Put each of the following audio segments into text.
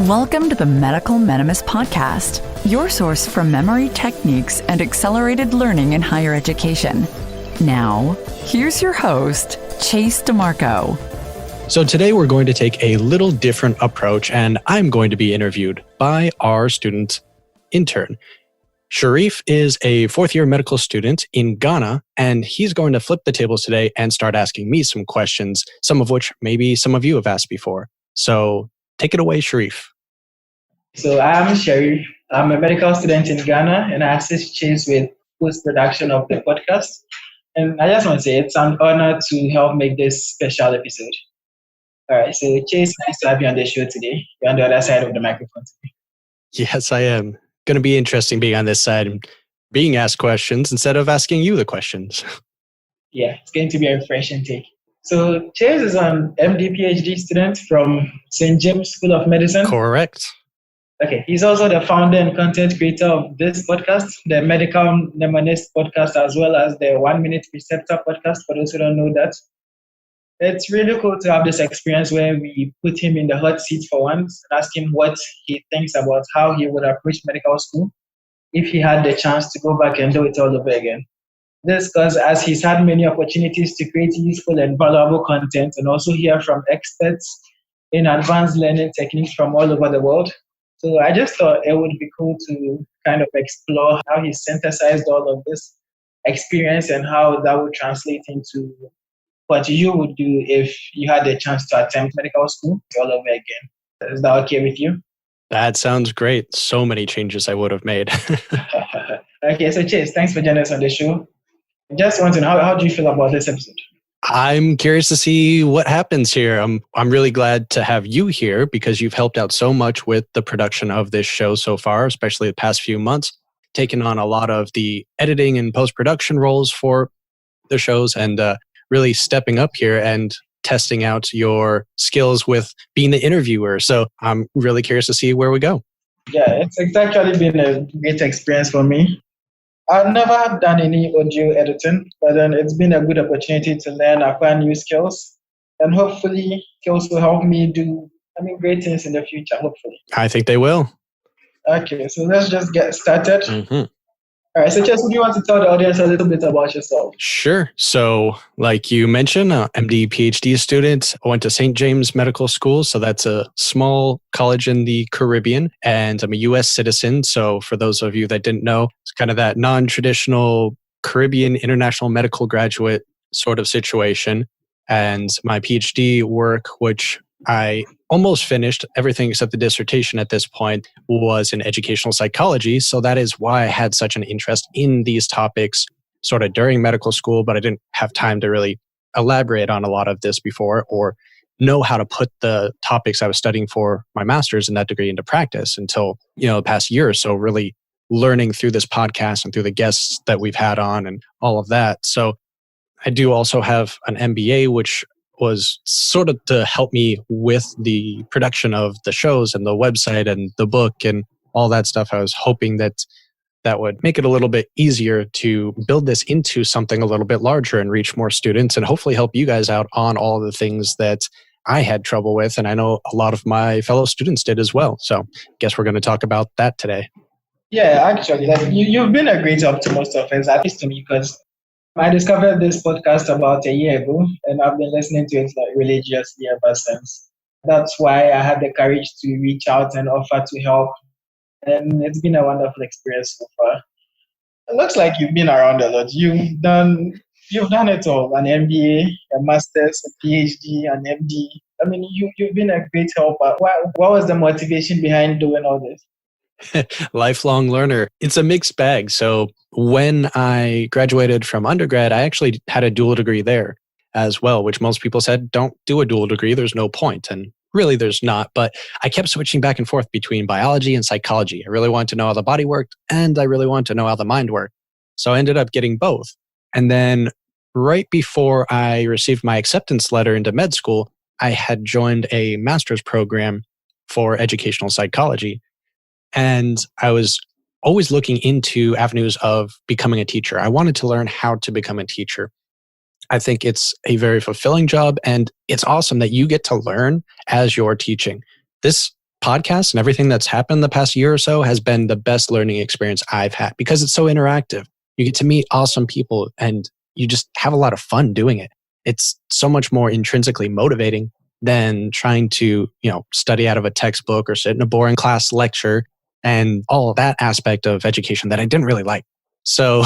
Welcome to the Medical Mnemonist podcast, your source for memory techniques and accelerated learning in higher education. Now, here's your host, Chase DiMarco. So today we're going to take a little different approach, and I'm going to be interviewed by our student intern. Sharif is a fourth-year medical student in Ghana, and he's going to flip the tables today and start asking me some questions, some of which maybe some of you have asked before. So take it away, Sharif. So I'm Sharif. I'm a medical student in Ghana, and I assist Chase with post-production of the podcast. And I just want to say it's an honor to help make this special episode. All right, so Chase, nice to have you on the show today. You're on the other side of the microphone today. Yes, I am. Going to be interesting being on this side and being asked questions instead of asking you the questions. Yeah, it's going to be a refreshing take. So Chase is an MD-PhD student from St. James School of Medicine. Correct. Okay, he's also the founder and content creator of this podcast, the Medical Mnemonist podcast, as well as the 1 Minute Preceptor podcast, for those who don't know that. It's really cool to have this experience where we put him in the hot seat for once and ask him what he thinks about how he would approach medical school if he had the chance to go back and do it all over again. This because as he's had many opportunities to create useful and valuable content and also hear from experts in advanced learning techniques from all over the world. So I just thought it would be cool to kind of explore how he synthesized all of this experience and how that would translate into what you would do if you had the chance to attempt medical school all over again. Is that okay with you? That sounds great. So many changes I would have made. Okay, so Chase, thanks for joining us on the show. I just want to know, how do you feel about this episode? I'm curious to see what happens here. I'm really glad to have you here because you've helped out so much with the production of this show so far, especially the past few months, taking on a lot of the editing and post-production roles for the shows and really stepping up here and testing out your skills with being the interviewer. So I'm really curious to see where we go. Yeah, it's actually been a great experience for me. I've never done any audio editing, but then it's been a good opportunity to learn, acquire new skills, and hopefully skills will help me do, great things in the future, hopefully. I think they will. Okay, so let's just get started. Mm-hmm. All right, so Chess, would you want to tell the audience a little bit about yourself? Sure. So like you mentioned, MD, PhD student. I went to St. James Medical School. So that's a small college in the Caribbean. And I'm a U.S. citizen. So for those of you that didn't know, it's kind of that non-traditional Caribbean international medical graduate sort of situation. And my PhD work, which I almost finished everything except the dissertation at this point, was in educational psychology. So that is why I had such an interest in these topics sort of during medical school, but I didn't have time to really elaborate on a lot of this before or know how to put the topics I was studying for my master's in that degree into practice until, the past year or so, really learning through this podcast and through the guests that we've had on and all of that. So I do also have an MBA, which was sort of to help me with the production of the shows and the website and the book and all that stuff. I was hoping that would make it a little bit easier to build this into something a little bit larger and reach more students and hopefully help you guys out on all the things that I had trouble with. And I know a lot of my fellow students did as well. So I guess we're going to talk about that today. Yeah, actually, you've been a great help to most of us, at least to me, because I discovered this podcast about a year ago, and I've been listening to it religiously ever since. That's why I had the courage to reach out and offer to help, and it's been a wonderful experience so far. It looks like you've been around a lot. You've done it all: an MBA, a master's, a PhD, an MD. You've been a great helper. What was the motivation behind doing all this? Lifelong learner. It's a mixed bag. So when I graduated from undergrad, I actually had a dual degree there as well, which most people said, don't do a dual degree. There's no point. And really there's not. But I kept switching back and forth between biology and psychology. I really wanted to know how the body worked and I really wanted to know how the mind worked. So I ended up getting both. And then right before I received my acceptance letter into med school, I had joined a master's program for educational psychology. And I was always looking into avenues of becoming a teacher. I wanted to learn how to become a teacher. I think it's a very fulfilling job, and it's awesome that you get to learn as you're teaching. This podcast and everything that's happened the past year or so has been the best learning experience I've had because it's so interactive. You get to meet awesome people and you just have a lot of fun doing it. It's so much more intrinsically motivating than trying to, study out of a textbook or sit in a boring class lecture and all of that aspect of education that I didn't really like. So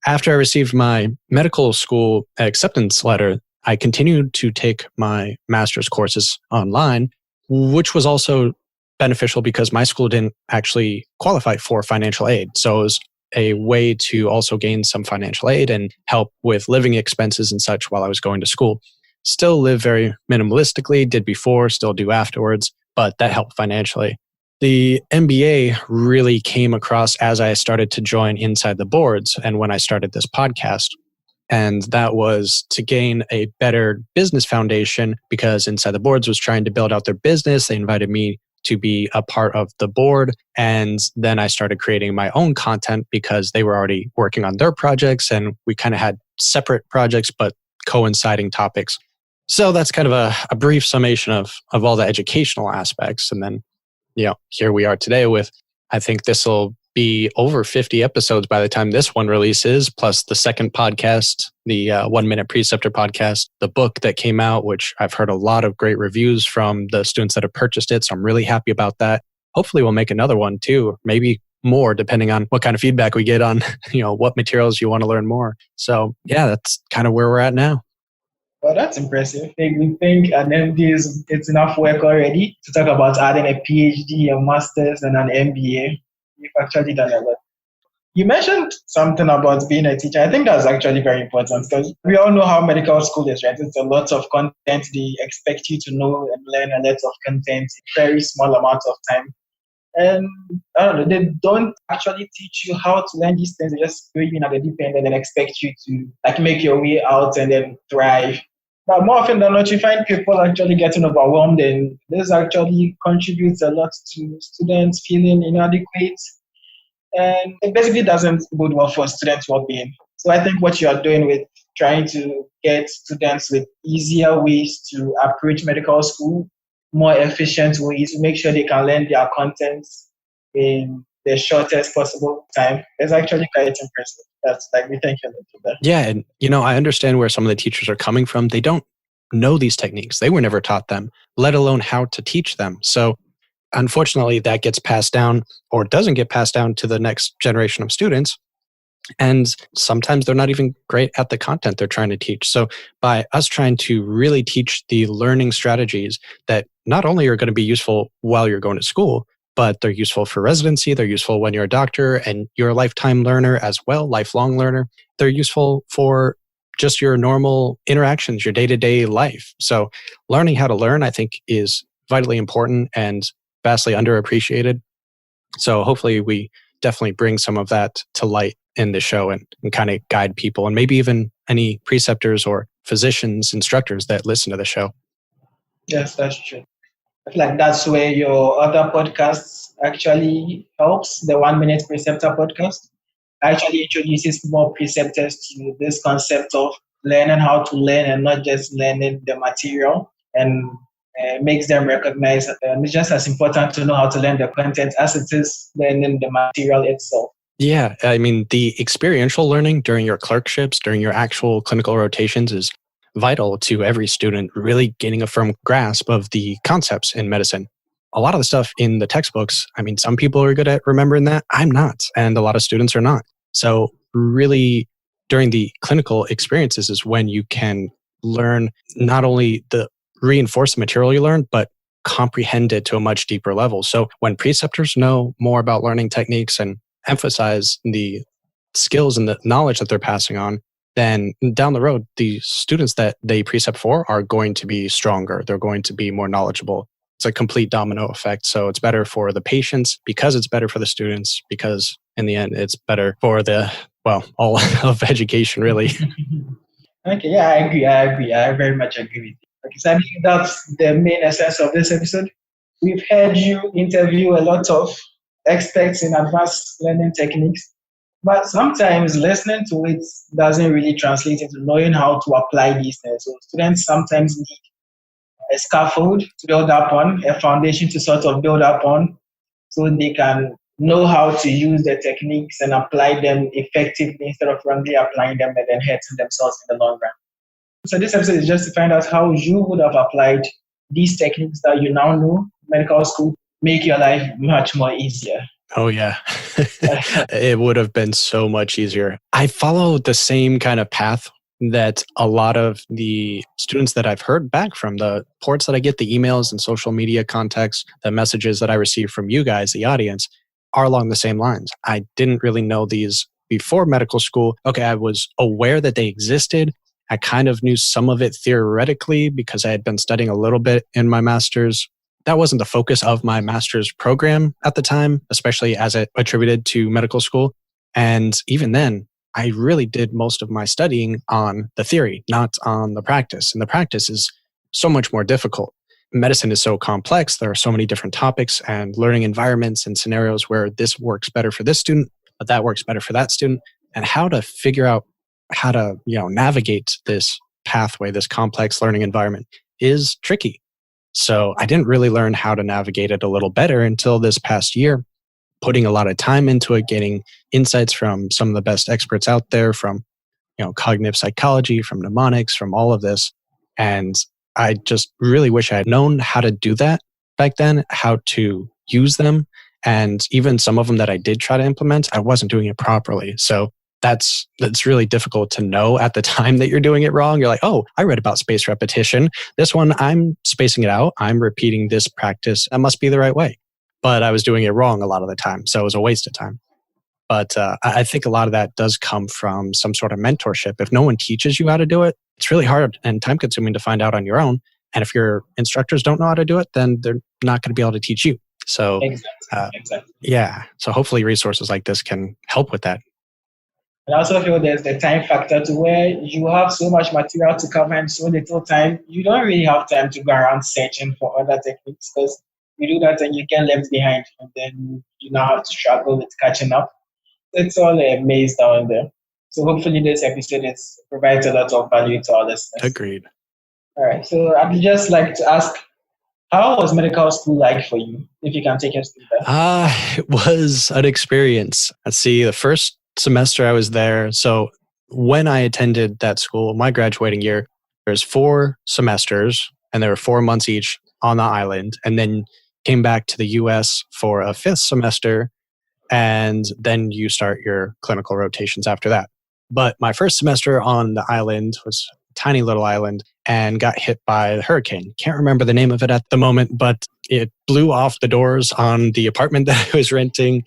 after I received my medical school acceptance letter, I continued to take my master's courses online, which was also beneficial because my school didn't actually qualify for financial aid. So it was a way to also gain some financial aid and help with living expenses and such while I was going to school. Still live very minimalistically, did before, still do afterwards, but that helped financially. The MBA really came across as I started to join inside the boards and when I started this podcast. And that was to gain a better business foundation because Inside the Boards was trying to build out their business. They invited me to be a part of the board. And then I started creating my own content because they were already working on their projects and we kind of had separate projects, but coinciding topics. So that's kind of a brief summation of all the educational aspects. And then, here we are today with, I think this will be over 50 episodes by the time this one releases, plus the second podcast, the 1 Minute Preceptor podcast, the book that came out, which I've heard a lot of great reviews from the students that have purchased it. So I'm really happy about that. Hopefully we'll make another one too, maybe more depending on what kind of feedback we get on, what materials you want to learn more. So yeah, that's kind of where we're at now. Well, that's impressive. We think an MD it's enough work already to talk about adding a PhD, a master's, and an MBA. You've actually done a lot. You mentioned something about being a teacher. I think that's actually very important because we all know how medical school is, right? It's a lot of content. They expect you to know and learn a lot of content in very small amount of time. And I don't know, they don't actually teach you how to learn these things. They just throw you in at the deep end and then expect you to make your way out and then thrive. But more often than not, you find people actually getting overwhelmed, and this actually contributes a lot to students feeling inadequate. And it basically doesn't bode well for students' well-being. So I think what you are doing with trying to get students with easier ways to approach medical school, more efficient ways to make sure they can learn their content in the shortest possible time is actually quite impressive. That's we thank you for that. Yeah. And, I understand where some of the teachers are coming from. They don't know these techniques. They were never taught them, let alone how to teach them. So unfortunately, that gets passed down or doesn't get passed down to the next generation of students. And sometimes they're not even great at the content they're trying to teach. So by us trying to really teach the learning strategies that not only are going to be useful while you're going to school, but they're useful for residency, they're useful when you're a doctor and you're a lifetime learner as well, lifelong learner. They're useful for just your normal interactions, your day-to-day life. So learning how to learn, I think, is vitally important and vastly underappreciated. So hopefully we definitely bring some of that to light in the show and kind of guide people and maybe even any preceptors or physicians, instructors that listen to the show. Yes, that's true. I feel like that's where your other podcasts actually helps. The 1 Minute Preceptor podcast actually introduces more preceptors to this concept of learning how to learn and not just learning the material, and makes them recognize it's just as important to know how to learn the content as it is learning the material itself. Yeah, I mean, the experiential learning during your clerkships, during your actual clinical rotations is vital to every student really gaining a firm grasp of the concepts in medicine. A lot of the stuff in the textbooks, I mean, some people are good at remembering that. I'm not, and a lot of students are not. So really, during the clinical experiences is when you can learn not only reinforce the material you learn, but comprehend it to a much deeper level. So when preceptors know more about learning techniques and emphasize the skills and the knowledge that they're passing on, then down the road, the students that they precept for are going to be stronger. They're going to be more knowledgeable. It's a complete domino effect. So it's better for the patients because it's better for the students, because in the end, it's better for all of education, really. Okay, yeah, I agree. I very much agree with you. Okay, so I think that's the main essence of this episode. We've heard you interview a lot of experts in advanced learning techniques, but sometimes listening to it doesn't really translate into knowing how to apply these things. So students sometimes need a scaffold to build upon, a foundation to sort of build upon, so they can know how to use the techniques and apply them effectively instead of wrongly applying them and then hurting themselves in the long run. So this episode is just to find out how you would have applied these techniques that you now know in medical school, make your life much more easier. Oh, yeah. It would have been so much easier. I followed the same kind of path that a lot of the students that I've heard back from, the reports that I get, the emails and social media contacts, the messages that I receive from you guys, the audience, are along the same lines. I didn't really know these before medical school. Okay, I was aware that they existed. I kind of knew some of it theoretically because I had been studying a little bit in my master's. That wasn't the focus of my master's program at the time, especially as it attributed to medical school. And even then, I really did most of my studying on the theory, not on the practice. And the practice is so much more difficult. Medicine is so complex. There are so many different topics and learning environments and scenarios where this works better for this student, but that works better for that student. And how to figure out how to, navigate this pathway, this complex learning environment is tricky. So I didn't really learn how to navigate it a little better until this past year, putting a lot of time into it, getting insights from some of the best experts out there, from cognitive psychology, from mnemonics, from all of this. And I just really wish I had known how to do that back then, how to use them. And even some of them that I did try to implement, I wasn't doing it properly. So that's really difficult to know at the time that you're doing it wrong. You're like, oh, I read about spaced repetition. This one, I'm spacing it out. I'm repeating this practice. That must be the right way. But I was doing it wrong a lot of the time. So it was a waste of time. But I think a lot of that does come from some sort of mentorship. If no one teaches you how to do it, it's really hard and time consuming to find out on your own. And if your instructors don't know how to do it, then they're not going to be able to teach you. So Exactly. Yeah. So hopefully resources like this can help with that. And I also feel there's the time factor to where you have so much material to cover and so little time. You don't really have time to go around searching for other techniques, because you do that and you get left behind, and then you now have to struggle with catching up. It's all a maze down there. So hopefully this episode provides a lot of value to our listeners. Agreed. All right. So I'd just like to ask, how was medical school like for you? If you can take us through that. It was an experience. Let's see, the first semester I was there. So when I attended that school, my graduating year, there's 4 semesters and there were 4 months each on the island, and then came back to the US for a 5th semester. And then you start your clinical rotations after that. But my first semester on the island was a tiny little island and got hit by a hurricane. Can't remember the name of it at the moment, but it blew off the doors on the apartment that I was renting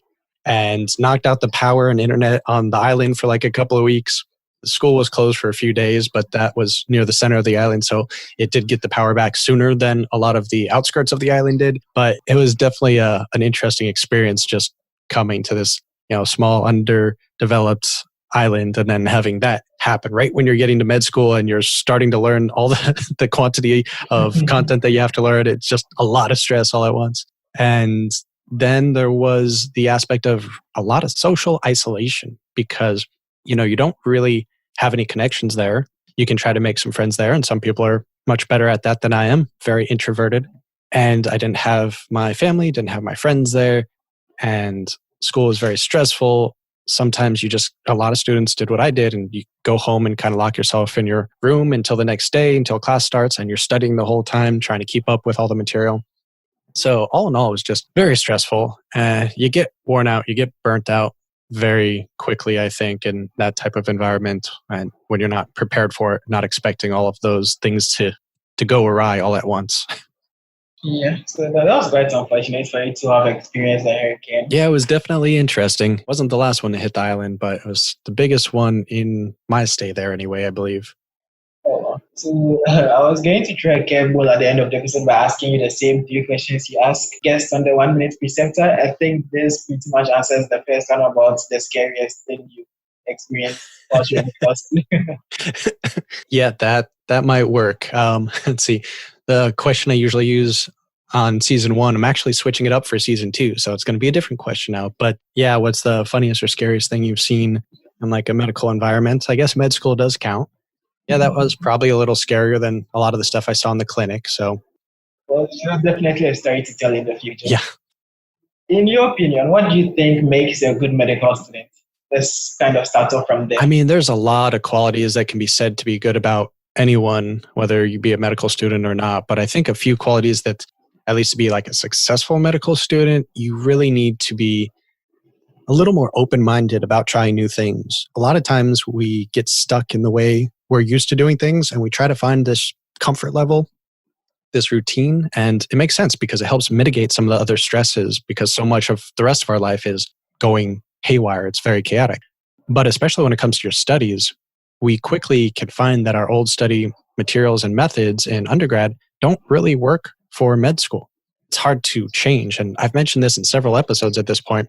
and knocked out the power and internet on the island for like a couple of weeks. The school was closed for a few days, but that was near the center of the island. So it did get the power back sooner than a lot of the outskirts of the island did. But it was definitely an interesting experience just coming to this, small, underdeveloped island and then having that happen right when you're getting to med school and you're starting to learn all the quantity of content that you have to learn. It's just a lot of stress all at once. And then there was the aspect of a lot of social isolation because, you don't really have any connections there. You can try to make some friends there, and some people are much better at that than I am, very introverted. And I didn't have my family, didn't have my friends there, and school was very stressful. Sometimes a lot of students did what I did, and you go home and kind of lock yourself in your room until the next day, until class starts, and you're studying the whole time, trying to keep up with all the material. So all in all, it was just very stressful. You get worn out, you get burnt out very quickly, I think, in that type of environment. And when you're not prepared for it, not expecting all of those things to go awry all at once. Yeah, so that was quite unfortunate for you to have experienced a hurricane. Yeah, it was definitely interesting. It wasn't the last one to hit the island, but it was the biggest one in my stay there anyway, I believe. Oh, so I was going to try a curveball at the end of the episode by asking you the same 3 questions you asked guests on the 1 Minute Preceptor. I think this pretty much answers the first one about the scariest thing you experienced. Yeah, that might work. Let's see. The question I usually use on season 1, I'm actually switching it up for season 2. So it's going to be a different question now. But yeah, what's the funniest or scariest thing you've seen in like a medical environment? I guess med school does count. Yeah, that was probably a little scarier than a lot of the stuff I saw in the clinic. So, Well, definitely a story to tell in the future. yeah. In your opinion, what do you think makes a good medical student? Let's kind of start off from there. I mean, there's a lot of qualities that can be said to be good about anyone, whether you be a medical student or not. But I think a few qualities that, at least to be like a successful medical student, you really need to be a little more open-minded about trying new things. A lot of times we get stuck in the way we're used to doing things and we try to find this comfort level, this routine, and it makes sense because it helps mitigate some of the other stresses because so much of the rest of our life is going haywire. It's very chaotic. But especially when it comes to your studies, we quickly can find that our old study materials and methods in undergrad don't really work for med school. It's hard to change. And I've mentioned this in several episodes at this point.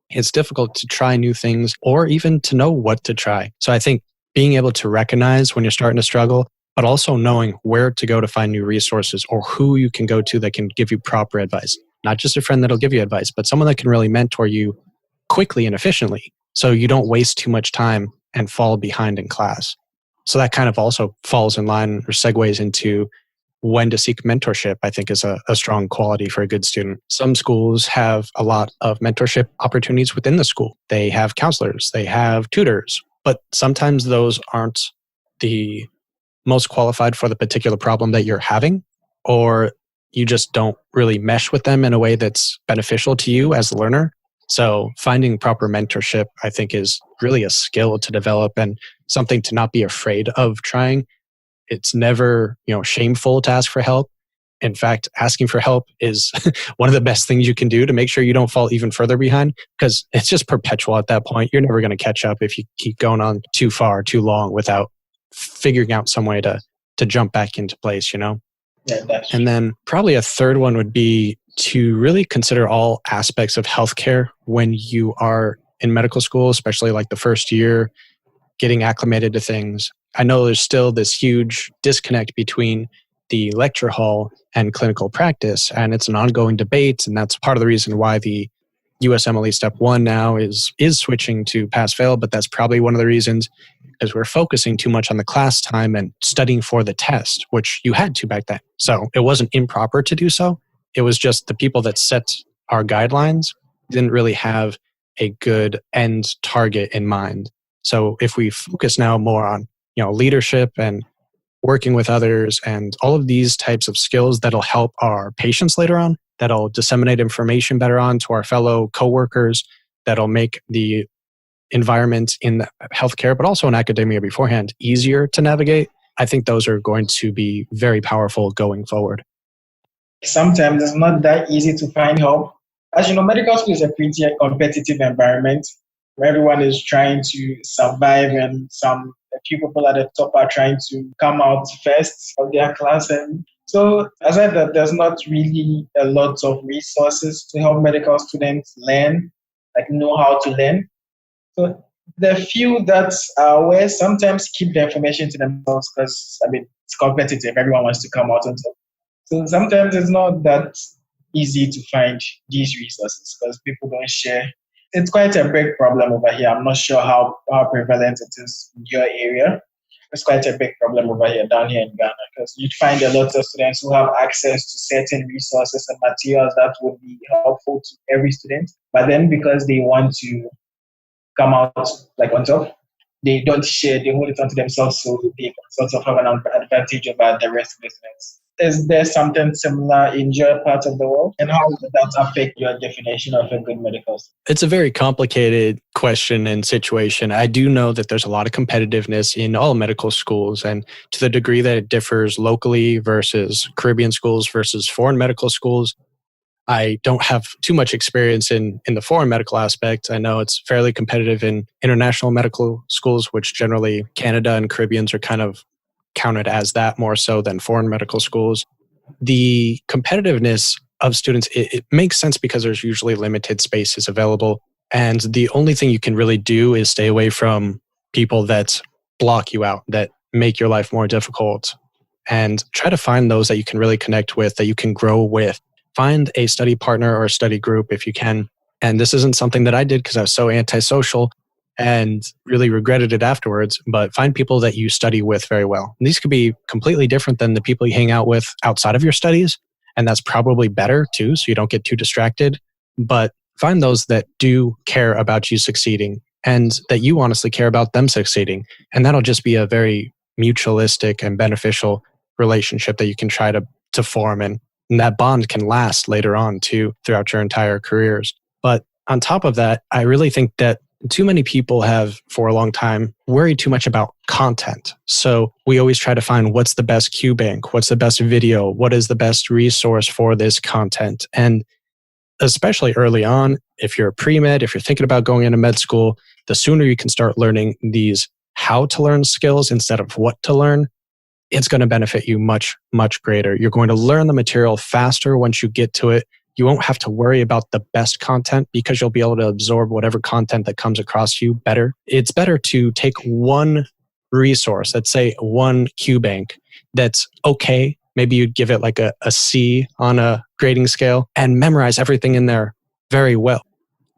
It's difficult to try new things or even to know what to try. So I think being able to recognize when you're starting to struggle, but also knowing where to go to find new resources or who you can go to that can give you proper advice. Not just a friend that'll give you advice, but someone that can really mentor you quickly and efficiently so you don't waste too much time and fall behind in class. So that kind of also falls in line or segues into when to seek mentorship, I think is a strong quality for a good student. Some schools have a lot of mentorship opportunities within the school. They have counselors, they have tutors, but sometimes those aren't the most qualified for the particular problem that you're having, or you just don't really mesh with them in a way that's beneficial to you as a learner. So finding proper mentorship, I think, is really a skill to develop and something to not be afraid of trying. It's never, shameful to ask for help. In fact, asking for help is one of the best things you can do to make sure you don't fall even further behind because it's just perpetual at that point. You're never going to catch up if you keep going on too far, too long without figuring out some way to jump back into place, Yeah, that's And then probably a third one would be to really consider all aspects of healthcare when you are in medical school, especially like the first year, getting acclimated to things. I know there's still this huge disconnect between the lecture hall and clinical practice, and it's an ongoing debate, and that's part of the reason why the USMLE Step 1 now is switching to pass-fail, but that's probably one of the reasons is we're focusing too much on the class time and studying for the test, which you had to back then. So it wasn't improper to do so. It was just the people that set our guidelines didn't really have a good end target in mind. So if we focus now more on, leadership and working with others and all of these types of skills that'll help our patients later on, that'll disseminate information better on to our fellow coworkers, that'll make the environment in healthcare, but also in academia beforehand, easier to navigate. I think those are going to be very powerful going forward. Sometimes it's not that easy to find help. As you know, medical school is a pretty competitive environment where everyone is trying to survive and a few people at the top are trying to come out first of their class. And so aside that, there's not really a lot of resources to help medical students learn, like know how to learn. So the few that are aware sometimes keep the information to themselves because, it's competitive. Everyone wants to come out on top. So sometimes it's not that easy to find these resources because people don't share. It's quite a big problem over here. I'm not sure how prevalent it is in your area. It's quite a big problem over here, down here in Ghana, because you'd find a lot of students who have access to certain resources and materials that would be helpful to every student. But then because they want to come out like on top, they don't share, they hold it onto themselves so they can sort of have an advantage over the rest of the students. Is there something similar in your part of the world? And how would that affect your definition of a good medical student? It's a very complicated question and situation. I do know that there's a lot of competitiveness in all medical schools, and to the degree that it differs locally versus Caribbean schools versus foreign medical schools, I don't have too much experience in the foreign medical aspect. I know it's fairly competitive in international medical schools, which generally Canada and Caribbeans are kind of counted as that more so than foreign medical schools. The competitiveness of students, it makes sense because there's usually limited spaces available. And the only thing you can really do is stay away from people that block you out, that make your life more difficult, and try to find those that you can really connect with, that you can grow with. Find a study partner or a study group if you can. And this isn't something that I did because I was so antisocial. and really regretted it afterwards, but find people that you study with very well. And these could be completely different than the people you hang out with outside of your studies. And that's probably better too, so you don't get too distracted. But find those that do care about you succeeding and that you honestly care about them succeeding. And that'll just be a very mutualistic and beneficial relationship that you can try to form. And that bond can last later on too, throughout your entire careers. But on top of that, I really think that too many people have, for a long time, worried too much about content. So we always try to find what's the best Q bank, what's the best video, what is the best resource for this content. And especially early on, if you're a pre-med, if you're thinking about going into med school, the sooner you can start learning these how to learn skills instead of what to learn, it's going to benefit you much, much greater. You're going to learn the material faster once you get to it. You won't have to worry about the best content because you'll be able to absorb whatever content that comes across you better. It's better to take one resource, let's say one Q bank that's okay. Maybe you'd give it like a C on a grading scale and memorize everything in there very well.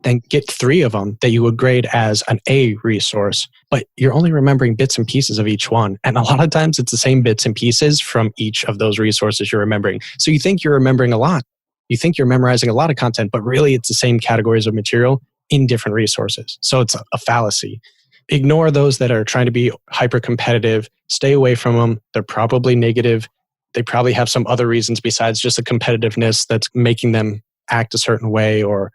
Then get 3 of them that you would grade as an A resource, but you're only remembering bits and pieces of each one. And a lot of times it's the same bits and pieces from each of those resources you're remembering. So you think you're remembering a lot. You think you're memorizing a lot of content, but really it's the same categories of material in different resources. So it's a fallacy. Ignore those that are trying to be hyper competitive. Stay away from them. They're probably negative. They probably have some other reasons besides just the competitiveness that's making them act a certain way or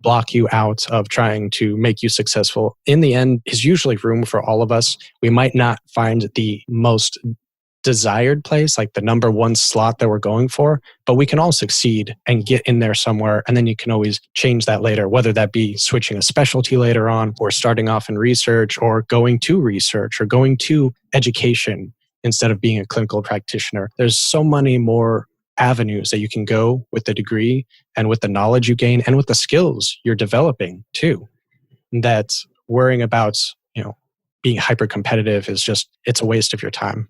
block you out of trying to make you successful. In the end, is usually room for all of us. We might not find the most desired place, like the number one slot that we're going for, but we can all succeed and get in there somewhere. And then you can always change that later, whether that be switching a specialty later on or starting off in research or going to research or going to education instead of being a clinical practitioner. There's so many more avenues that you can go with the degree and with the knowledge you gain and with the skills you're developing too. That worrying about, being hyper competitive is just, it's a waste of your time.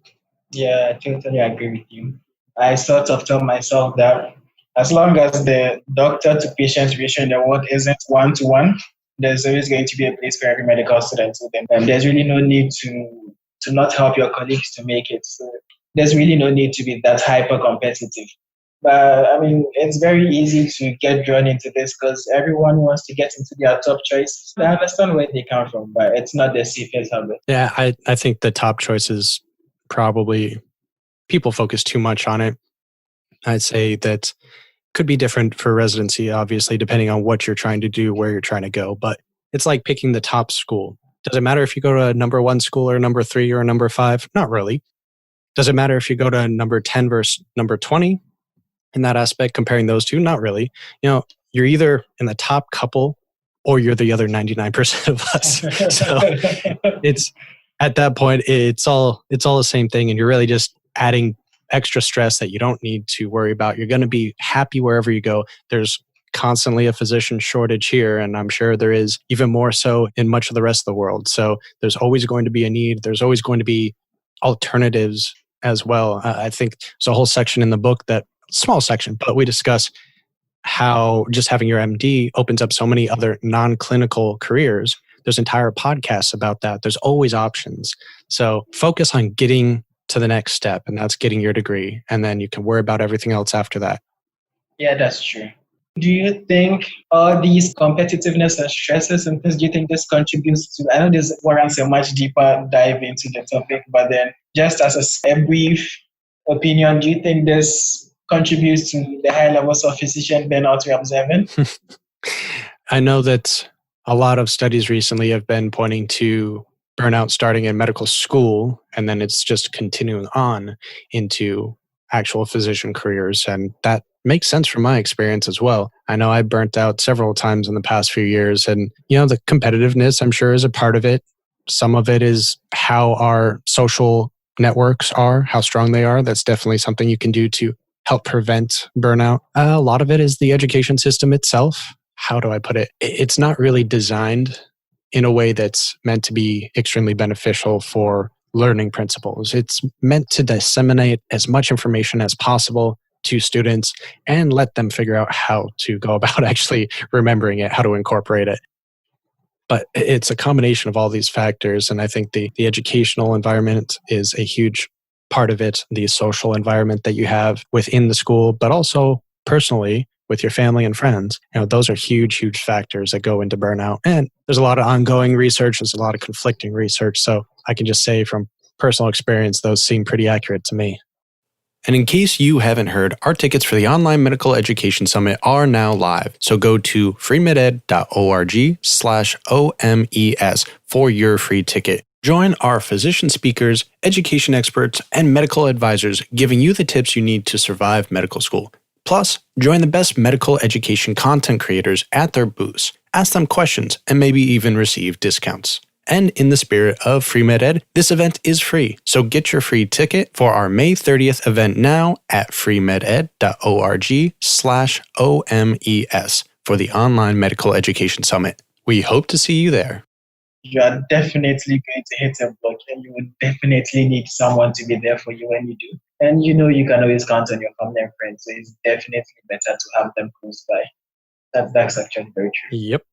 Yeah, I totally agree with you. I sort of tell myself that as long as the doctor to patient ratio in the world isn't 1-to-1, there's always going to be a place for every medical student. So then there's really no need to not help your colleagues to make it. So there's really no need to be that hyper competitive. But I mean, it's very easy to get drawn into this because everyone wants to get into their top choice. I understand where they come from, but it's not the safest habit. Yeah, I think the top choices probably people focus too much on it. I'd say that could be different for residency, obviously, depending on what you're trying to do, where you're trying to go. But it's like picking the top school. Does it matter if you go to a number 1 school or number 3 or a number 5? Not really. Does it matter if you go to number 10 versus number 20? In that aspect, comparing those two, not really. You're either in the top couple or you're the other 99% of us. So it's at that point, it's all the same thing. And you're really just adding extra stress that you don't need to worry about. You're going to be happy wherever you go. There's constantly a physician shortage here, and I'm sure there is even more so in much of the rest of the world. So there's always going to be a need. There's always going to be alternatives as well. I think there's a whole section in the book small section, but we discuss how just having your MD opens up so many other non-clinical careers. There's entire podcasts about that. There's always options. So focus on getting to the next step, and that's getting your degree. And then you can worry about everything else after that. Yeah, that's true. Do you think all these competitiveness and stresses and things, do you think this contributes to, I know this warrants a much deeper dive into the topic, but then just as a brief opinion, do you think this contributes to the high levels of physician burnout we're observing? I know that a lot of studies recently have been pointing to burnout starting in medical school, and then it's just continuing on into actual physician careers. And that makes sense from my experience as well. I know I burnt out several times in the past few years, and the competitiveness, I'm sure, is a part of it. Some of it is how our social networks are, how strong they are. That's definitely something you can do to help prevent burnout. A lot of it is the education system itself. How do I put it? It's not really designed in a way that's meant to be extremely beneficial for learning principles. It's meant to disseminate as much information as possible to students and let them figure out how to go about actually remembering it, how to incorporate it. But it's a combination of all these factors. And I think the educational environment is a huge part of it, the social environment that you have within the school, but also personally with your family and friends. Those are huge, huge factors that go into burnout. And there's a lot of ongoing research. There's a lot of conflicting research. So I can just say from personal experience, those seem pretty accurate to me. And in case you haven't heard, our tickets for the Online Medical Education Summit are now live. So go to freemeded.org/OMES for your free ticket. Join our physician speakers, education experts, and medical advisors giving you the tips you need to survive medical school. Plus, join the best medical education content creators at their booths. Ask them questions and maybe even receive discounts. And in the spirit of FreeMedEd, this event is free. So get your free ticket for our May 30th event now at freemeded.org/OMES for the Online Medical Education Summit. We hope to see you there. You are definitely going to hit a block, and you would definitely need someone to be there for you when you do. And you can always count on your family and friends. So it's definitely better to have them close by. That's actually very true. Yep.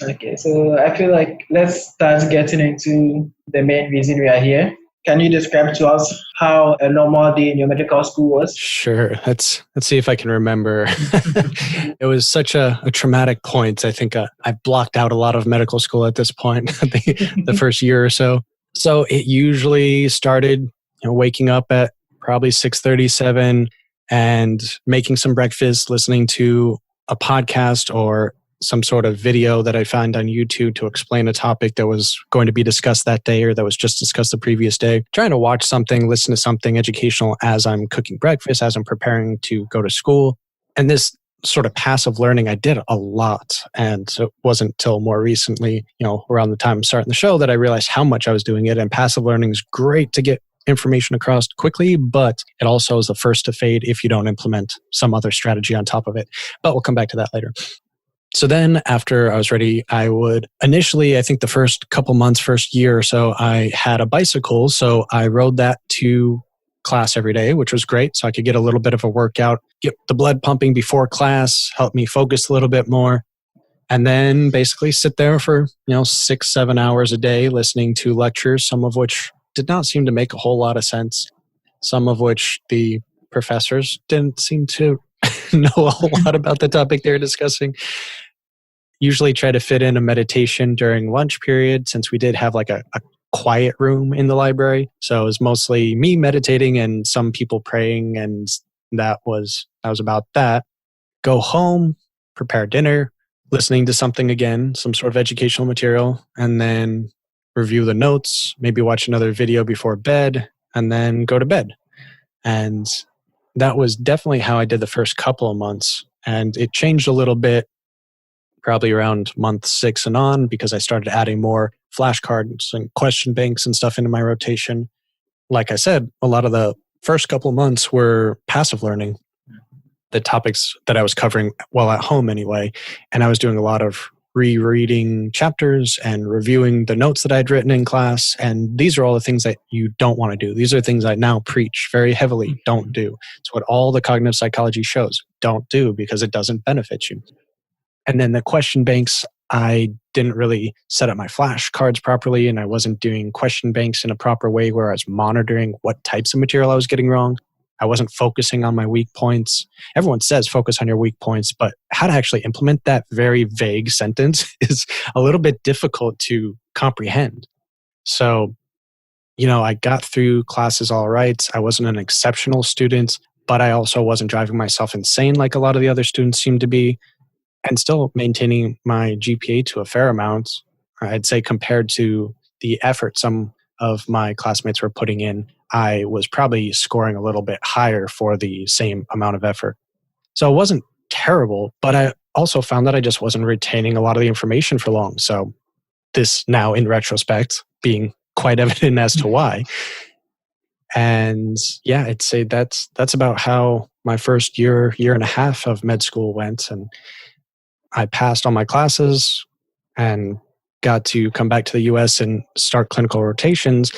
Okay, so I feel like let's start getting into the main reason we are here. Can you describe to us how a normal day in your medical school was? Sure. Let's see if I can remember. It was such a traumatic point. I think I blocked out a lot of medical school at this point, the first year or so. So it usually started waking up at probably 6:37 and making some breakfast, listening to a podcast or some sort of video that I found on YouTube to explain a topic that was going to be discussed that day or that was just discussed the previous day. Trying to watch something, listen to something educational as I'm cooking breakfast, as I'm preparing to go to school. And this sort of passive learning, I did a lot. And so it wasn't until more recently, around the time I'm starting the show, that I realized how much I was doing it. And passive learning is great to get information across quickly, but it also is the first to fade if you don't implement some other strategy on top of it. But we'll come back to that later. So then after I was ready, I would initially, I think the first couple months, first year or so, I had a bicycle. So I rode that to class every day, which was great. So I could get a little bit of a workout, get the blood pumping before class, help me focus a little bit more. And then basically sit there for, 6-7 hours a day listening to lectures, some of which did not seem to make a whole lot of sense. Some of which the professors didn't seem to know a whole lot about the topic they were discussing. Usually try to fit in a meditation during lunch period, since we did have like a quiet room in the library. So it was mostly me meditating and some people praying, and that was about that. Go home, prepare dinner, listening to something again, some sort of educational material, and then review the notes, maybe watch another video before bed, and then go to bed. And that was definitely how I did the first couple of months. And it changed a little bit probably around month 6 and on, because I started adding more flashcards and question banks and stuff into my rotation. Like I said, a lot of the first couple of months were passive learning, the topics that I was covering while at home anyway. And I was doing a lot of rereading chapters and reviewing the notes that I'd written in class. And these are all the things that you don't want to do. These are things I now preach very heavily. Don't do. It's what all the cognitive psychology shows. Don't do, because it doesn't benefit you. And then the question banks, I didn't really set up my flashcards properly, and I wasn't doing question banks in a proper way where I was monitoring what types of material I was getting wrong. I wasn't focusing on my weak points. Everyone says focus on your weak points, but how to actually implement that very vague sentence is a little bit difficult to comprehend. So, I got through classes all right. I wasn't an exceptional student, but I also wasn't driving myself insane like a lot of the other students seemed to be, and still maintaining my GPA to a fair amount. I'd say compared to the effort some of my classmates were putting in, I was probably scoring a little bit higher for the same amount of effort. So it wasn't terrible, but I also found that I just wasn't retaining a lot of the information for long. So this now in retrospect being quite evident as to why. And yeah, I'd say that's about how my first year and a half of med school went. And I passed all my classes and got to come back to the US and start clinical rotations.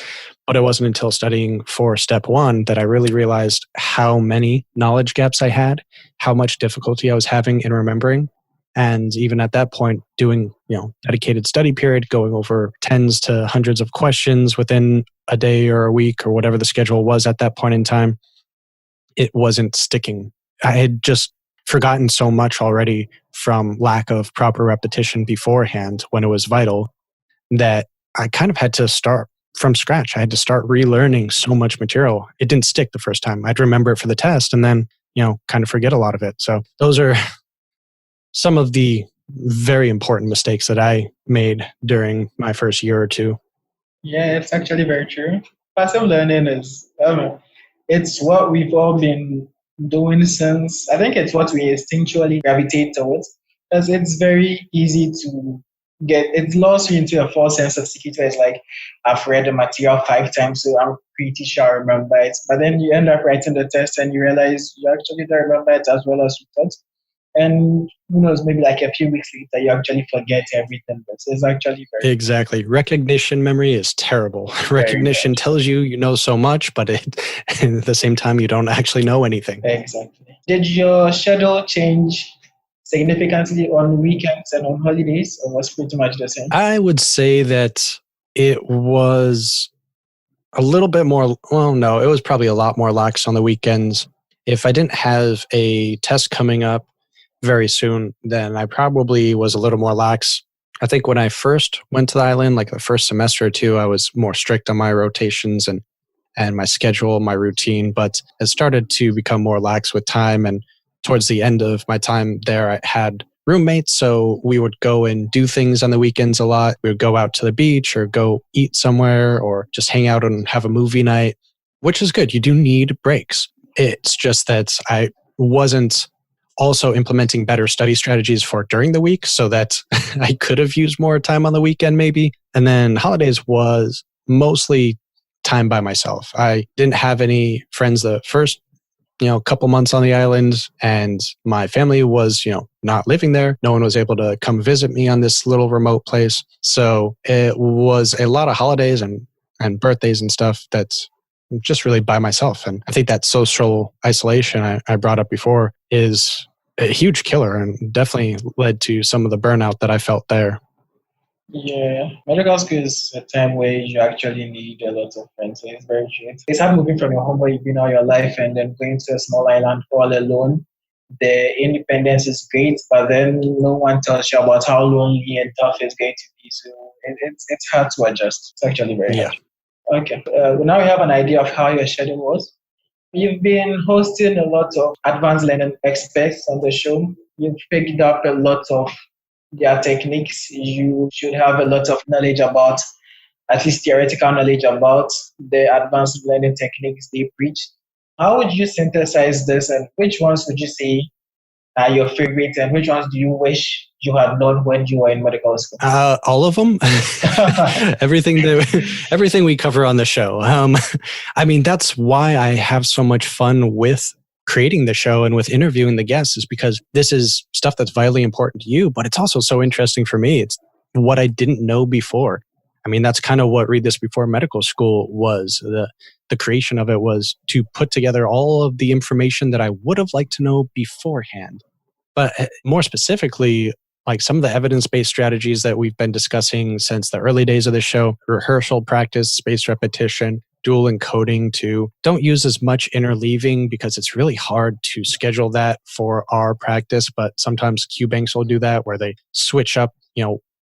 But it wasn't until studying for step 1 that I really realized how many knowledge gaps I had, how much difficulty I was having in remembering. And even at that point, doing, dedicated study period, going over tens to hundreds of questions within a day or a week or whatever the schedule was at that point in time, it wasn't sticking. I had just forgotten so much already from lack of proper repetition beforehand when it was vital that I kind of had to start from scratch. I had to start relearning so much material. It didn't stick the first time. I'd remember it for the test and then, kind of forget a lot of it. So those are some of the very important mistakes that I made during my first year or two. Yeah, it's actually very true. Passive learning is, it's what we've all been doing since, I think it's what we instinctually gravitate towards, because it's very easy to it lulls you into a false sense of security. Where it's like, I've read the material 5 times, so I'm pretty sure I remember it. But then you end up writing the test and you realize you actually don't remember it as well as you thought. And who knows, maybe like a few weeks later, you actually forget everything. But it's actually very Exactly. Recognition memory is terrible. Recognition tells you know so much, but at the same time, you don't actually know anything. Exactly. Did your schedule change significantly on weekends and on holidays, or was pretty much the same? I would say that it was a little bit more, well, no, it was probably a lot more lax on the weekends. If I didn't have a test coming up very soon, then I probably was a little more lax. I think when I first went to the island, like the first semester or two, I was more strict on my rotations and my schedule, my routine, but it started to become more lax with time. And towards the end of my time there, I had roommates, so we would go and do things on the weekends a lot. We would go out to the beach or go eat somewhere or just hang out and have a movie night, which is good. You do need breaks. It's just that I wasn't also implementing better study strategies for during the week so that I could have used more time on the weekend maybe. And then holidays was mostly time by myself. I didn't have any friends the first couple months on the island, and my family was, not living there. No one was able to come visit me on this little remote place. So it was a lot of holidays and birthdays and stuff that's just really by myself. And I think that social isolation I brought up before is a huge killer and definitely led to some of the burnout that I felt there. Yeah, medical school is a time where you actually need a lot of friends. So it's very true. It's hard moving from your home where you've been all your life and then going to a small island all alone. The independence is great, but then no one tells you about how lonely and tough it's going to be. So it's hard to adjust. It's actually very hard. Okay, now we have an idea of how your schedule was. You've been hosting a lot of advanced learning experts on the show. You've picked up a lot of their techniques. You should have a lot of knowledge about, at least theoretical knowledge about the advanced learning techniques they preach. How would you synthesize this, and which ones would you say are your favorite, and which ones do you wish you had known when you were in medical school? All of them. Everything we cover on the show. I mean, that's why I have so much fun with creating the show and with interviewing the guests, is because this is stuff that's vitally important to you, but it's also so interesting for me. It's what I didn't know before. I mean, that's kind of what Read This Before Medical School was. The creation of it was to put together all of the information that I would have liked to know beforehand. But more specifically, like some of the evidence-based strategies that we've been discussing since the early days of the show: rehearsal practice, spaced repetition, dual encoding, to don't use as much interleaving because it's really hard to schedule that for our practice. But sometimes Q banks will do that where they switch up,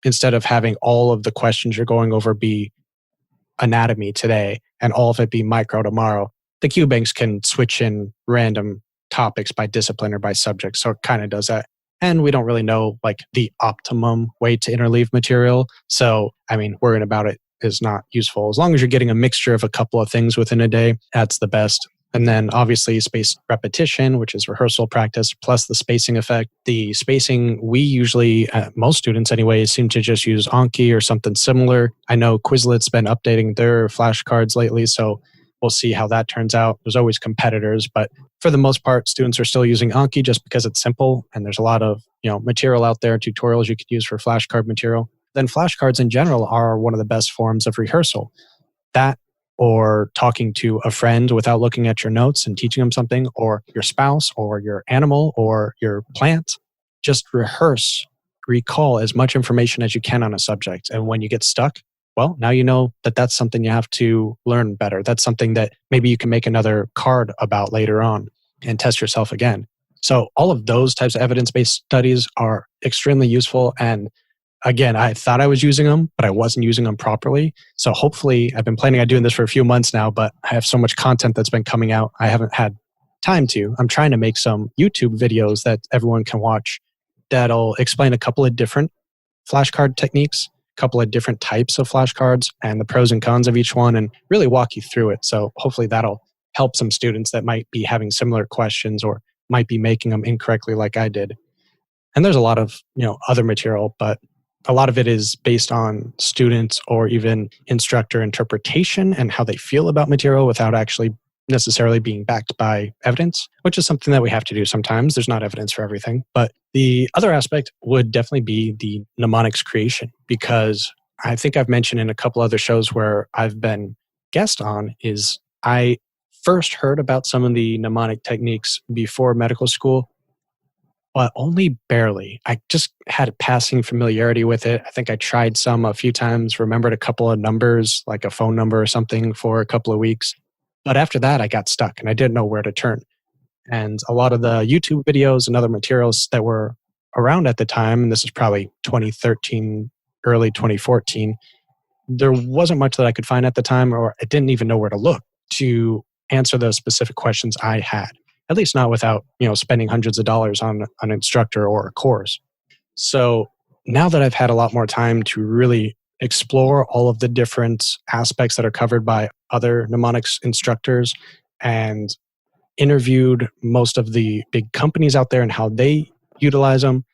instead of having all of the questions you're going over be anatomy today and all of it be micro tomorrow, the Q banks can switch in random topics by discipline or by subject. So it kind of does that. And we don't really know like the optimum way to interleave material. So, I mean, worrying about it is not useful. As long as you're getting a mixture of a couple of things within a day, that's the best. And then obviously spaced repetition, which is rehearsal practice, plus the spacing effect. The spacing, we usually, most students anyway, seem to just use Anki or something similar. I know Quizlet's been updating their flashcards lately, so we'll see how that turns out. There's always competitors, but for the most part, students are still using Anki just because it's simple and there's a lot of material out there, tutorials you could use for flashcard material. Then flashcards in general are one of the best forms of rehearsal. That, or talking to a friend without looking at your notes and teaching them something, or your spouse, or your animal, or your plant. just recall as much information as you can on a subject. And when you get stuck, well, now you know that that's something you have to learn better. That's something that maybe you can make another card about later on and test yourself again. So all of those types of evidence-based studies are extremely useful. And again, I thought I was using them, but I wasn't using them properly. So hopefully, I've been planning on doing this for a few months now, but I have so much content that's been coming out, I haven't had time to. I'm trying to make some YouTube videos that everyone can watch that'll explain a couple of different flashcard techniques, a couple of different types of flashcards, and the pros and cons of each one, and really walk you through it. So hopefully that'll help some students that might be having similar questions or might be making them incorrectly like I did. And there's a lot of other material, but a lot of it is based on students or even instructor interpretation and how they feel about material without actually necessarily being backed by evidence, which is something that we have to do sometimes. There's not evidence for everything. But the other aspect would definitely be the mnemonics creation, because I think I've mentioned in a couple other shows where I've been guest on is I first heard about some of the mnemonic techniques before medical school, but only barely. I just had a passing familiarity with it. I think I tried some a few times, remembered a couple of numbers, like a phone number or something for a couple of weeks. But after that, I got stuck and I didn't know where to turn. And a lot of the YouTube videos and other materials that were around at the time, and this is probably 2013, early 2014, there wasn't much that I could find at the time, or I didn't even know where to look to answer those specific questions I had. At least not without, spending hundreds of dollars on an instructor or a course. So now that I've had a lot more time to really explore all of the different aspects that are covered by other mnemonics instructors and interviewed most of the big companies out there and how they utilize them,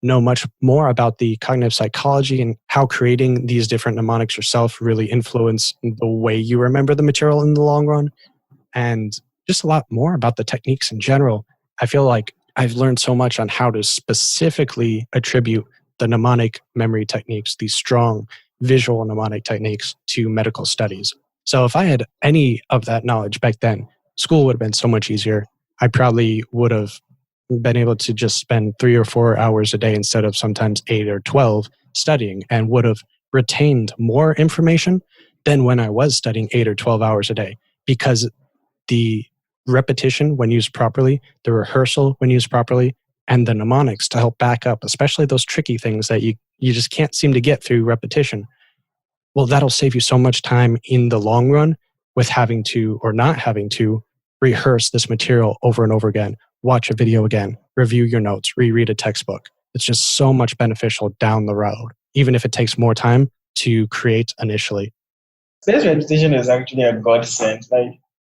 know much more about the cognitive psychology and how creating these different mnemonics yourself really influence the way you remember the material in the long run, and just a lot more about the techniques in general. I feel like I've learned so much on how to specifically attribute the mnemonic memory techniques, these strong visual mnemonic techniques, to medical studies. So if I had any of that knowledge back then, school would have been so much easier. I probably would have been able to just spend 3 or 4 hours a day instead of sometimes 8 or 12 studying, and would have retained more information than when I was studying 8 or 12 hours a day, because the repetition when used properly, the rehearsal when used properly, and the mnemonics to help back up, especially those tricky things that you just can't seem to get through repetition. Well, that'll save you so much time in the long run with having to, or not having to, rehearse this material over and over again, watch a video again, review your notes, reread a textbook. It's just so much beneficial down the road, even if it takes more time to create initially. Space repetition is actually a godsend.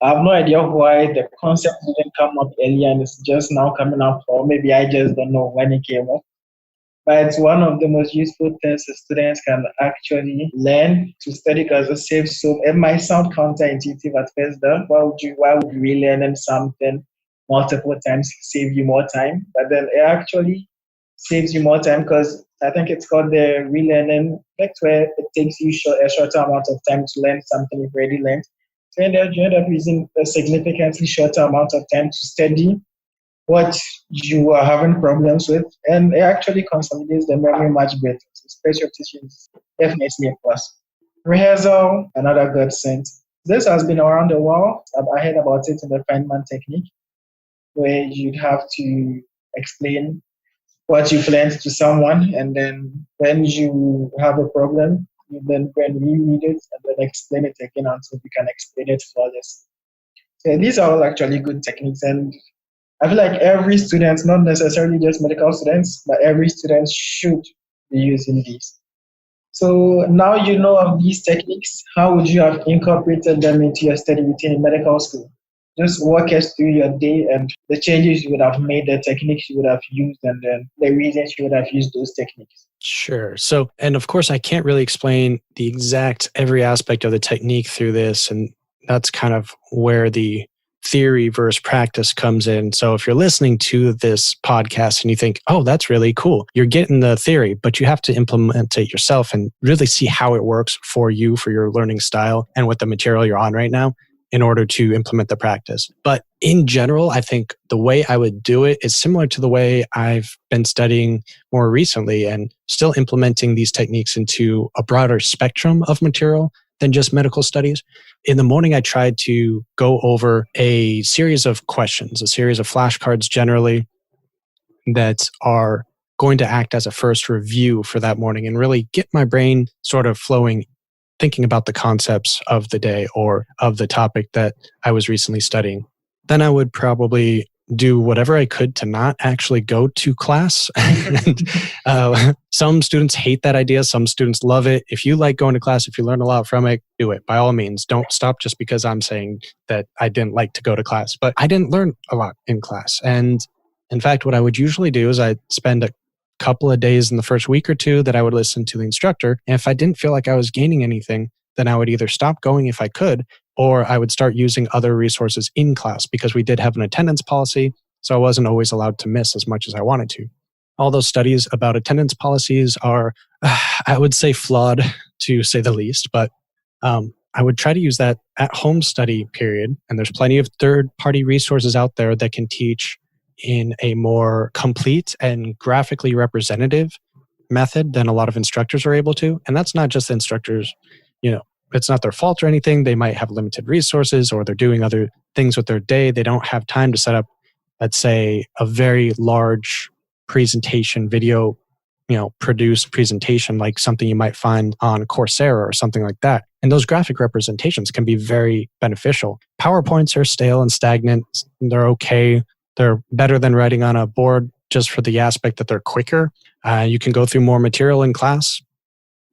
I have no idea why the concept didn't come up earlier and it's just now coming up, or maybe I just don't know when it came up. But it's one of the most useful things students can actually learn to study, because it saves so. It might sound counterintuitive at first, though. Why would you relearning something multiple times save you more time? But then it actually saves you more time, because I think it's called the relearning effect, where it takes you a shorter amount of time to learn something you've already learned. So you end up using a significantly shorter amount of time to study what you are having problems with, and it actually consolidates the memory much better. So space repetition is definitely a plus. Rehearsal, another godsend. This has been around the world. I heard about it in the Feynman technique, where you'd have to explain what you've learned to someone, and then when you have a problem, you then go and reread it and then explain it again until you can explain it flawlessly. So these are all actually good techniques, and I feel like every student, not necessarily just medical students, but every student should be using these. So now you know of these techniques, how would you have incorporated them into your study routine in medical school? Just walk us through your day and the changes you would have made, the techniques you would have used, and then the reasons you would have used those techniques. Sure. So, and of course, I can't really explain the exact every aspect of the technique through this, and that's kind of where the theory versus practice comes in. So if you're listening to this podcast and you think, oh, that's really cool, you're getting the theory, but you have to implement it yourself and really see how it works for you, for your learning style and with the material you're on right now in order to implement the practice. But in general, I think the way I would do it is similar to the way I've been studying more recently and still implementing these techniques into a broader spectrum of material than just medical studies. In the morning, I tried to go over a series of questions, a series of flashcards generally that are going to act as a first review for that morning and really get my brain sort of flowing, thinking about the concepts of the day or of the topic that I was recently studying. Then I would probably do whatever I could to not actually go to class. Some students hate that idea. Some students love it. If you like going to class, if you learn a lot from it, do it. By all means, don't stop just because I'm saying that I didn't like to go to class. But I didn't learn a lot in class. And in fact, what I would usually do is I'd spend a couple of days in the first week or two that I would listen to the instructor. And if I didn't feel like I was gaining anything, then I would either stop going if I could, or I would start using other resources in class because we did have an attendance policy. So I wasn't always allowed to miss as much as I wanted to. All those studies about attendance policies are, I would say, flawed to say the least, but I would try to use that at home study period. And there's plenty of third-party resources out there that can teach in a more complete and graphically representative method than a lot of instructors are able to. And that's not just the instructors, it's not their fault or anything. They might have limited resources or they're doing other things with their day. They don't have time to set up, let's say, a very large presentation video, produced presentation like something you might find on Coursera or something like that. And those graphic representations can be very beneficial. PowerPoints are stale and stagnant. They're okay. They're better than writing on a board just for the aspect that they're quicker. You can go through more material in class.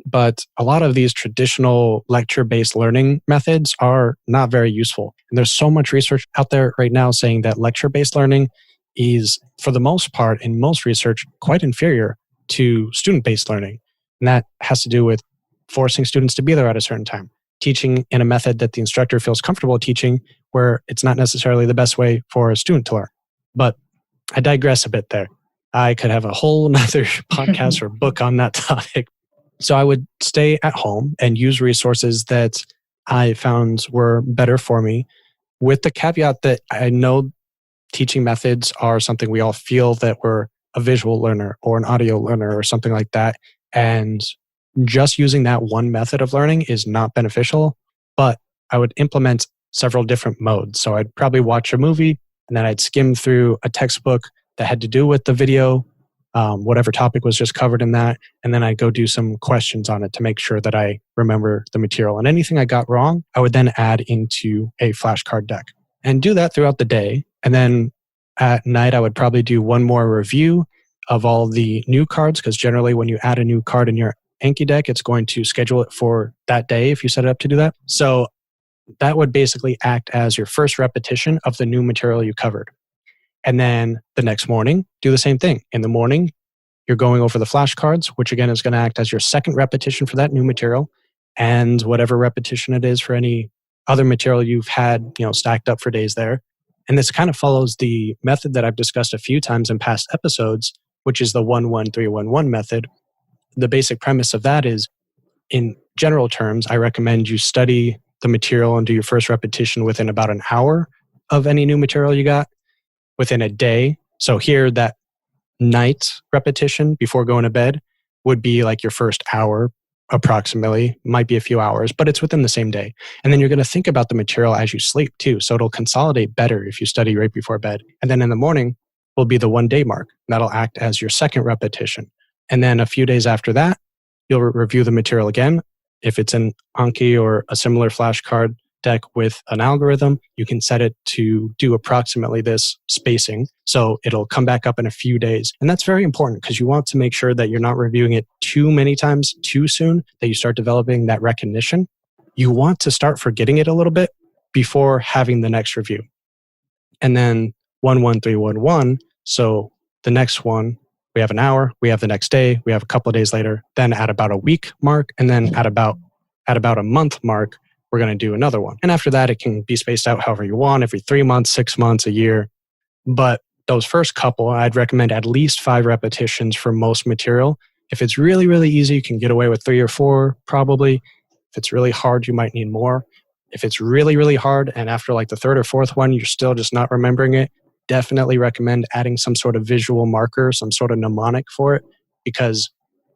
But a lot of these traditional lecture-based learning methods are not very useful. And there's so much research out there right now saying that lecture-based learning is, for the most part, in most research, quite inferior to student-based learning. And that has to do with forcing students to be there at a certain time, teaching in a method that the instructor feels comfortable teaching, where it's not necessarily the best way for a student to learn. But I digress a bit there. I could have a whole nother podcast or book on that topic. So I would stay at home and use resources that I found were better for me, with the caveat that I know teaching methods are something we all feel that we're a visual learner or an audio learner or something like that. And just using that one method of learning is not beneficial, but I would implement several different modes. So I'd probably watch a movie and then I'd skim through a textbook that had to do with the video, whatever topic was just covered in that. And then I'd go do some questions on it to make sure that I remember the material. And anything I got wrong, I would then add into a flashcard deck and do that throughout the day. And then at night, I would probably do one more review of all the new cards, because generally when you add a new card in your Anki deck, it's going to schedule it for that day if you set it up to do that. So that would basically act as your first repetition of the new material you covered. And then the next morning, do the same thing. In the morning, you're going over the flashcards, which again is going to act as your second repetition for that new material, and whatever repetition it is for any other material you've had, stacked up for days there. And this kind of follows the method that I've discussed a few times in past episodes, which is the 1-1-3-1-1 method. The basic premise of that is, in general terms, I recommend you study the material and do your first repetition within about an hour of any new material you got, within a day. So here, that night repetition before going to bed would be like your first hour approximately, might be a few hours, but it's within the same day. And then you're going to think about the material as you sleep too. So it'll consolidate better if you study right before bed. And then in the morning will be the 1 day mark. That'll act as your second repetition. And then a few days after that, you'll review the material again. If it's an Anki or a similar flashcard deck with an algorithm, you can set it to do approximately this spacing. So it'll come back up in a few days. And that's very important because you want to make sure that you're not reviewing it too many times too soon, that you start developing that recognition. You want to start forgetting it a little bit before having the next review. And then 1-1-3-1-1. So the next one, we have an hour, we have the next day, we have a couple of days later, then at about a week mark, and then at about a month mark, we're going to do another one. And after that, it can be spaced out however you want, every 3 months, 6 months, a year. But those first couple, I'd recommend at least 5 repetitions for most material. If it's really, really easy, you can get away with 3 or 4 probably. If it's really hard, you might need more. If it's really, really hard and after like the third or fourth one, you're still just not remembering it, definitely recommend adding some sort of visual marker, some sort of mnemonic for it, because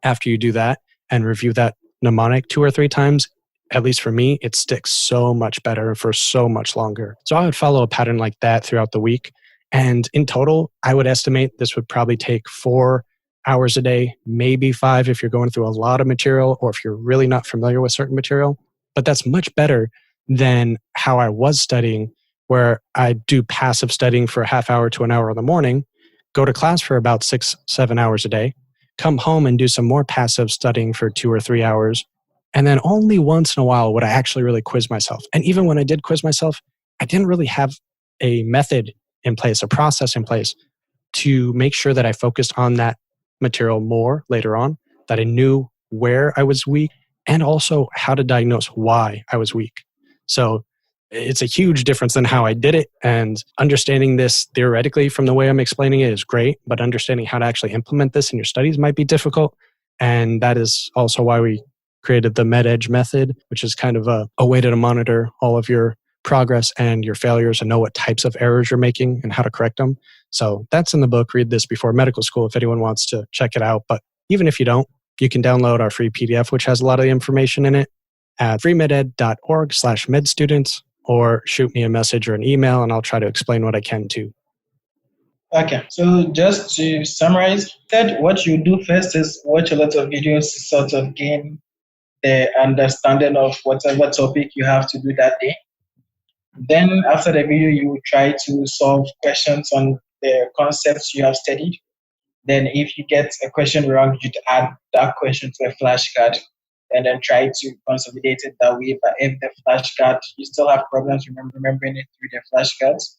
after you do that and review that mnemonic 2 or 3 times, at least for me, it sticks so much better for so much longer. So I would follow a pattern like that throughout the week. And in total, I would estimate this would probably take 4 hours a day, maybe 5 if you're going through a lot of material or if you're really not familiar with certain material. But that's much better than how I was studying, where I do passive studying for a half hour to an hour in the morning, go to class for about 6-7 hours a day, come home and do some more passive studying for 2 or 3 hours. And then only once in a while would I actually really quiz myself. And even when I did quiz myself, I didn't really have a method in place, a process in place to make sure that I focused on that material more later on, that I knew where I was weak and also how to diagnose why I was weak. So it's a huge difference than how I did it. And understanding this theoretically from the way I'm explaining it is great, but understanding how to actually implement this in your studies might be difficult. And that is also why we created the MedEd method, which is kind of a way to monitor all of your progress and your failures and know what types of errors you're making and how to correct them. So that's in the book. Read this before medical school if anyone wants to check it out. But even if you don't, you can download our free PDF, which has a lot of the information in it at freemeded.org/medstudents, or shoot me a message or an email and I'll try to explain what I can too. Okay, so just to summarize, that what you do first is watch a lot of videos to sort of gain the understanding of whatever topic you have to do that day. Then after the video, you will try to solve questions on the concepts you have studied. Then if you get a question wrong, you'd add that question to a flashcard and then try to consolidate it that way. But if the flashcard, you still have problems remembering it through the flashcards,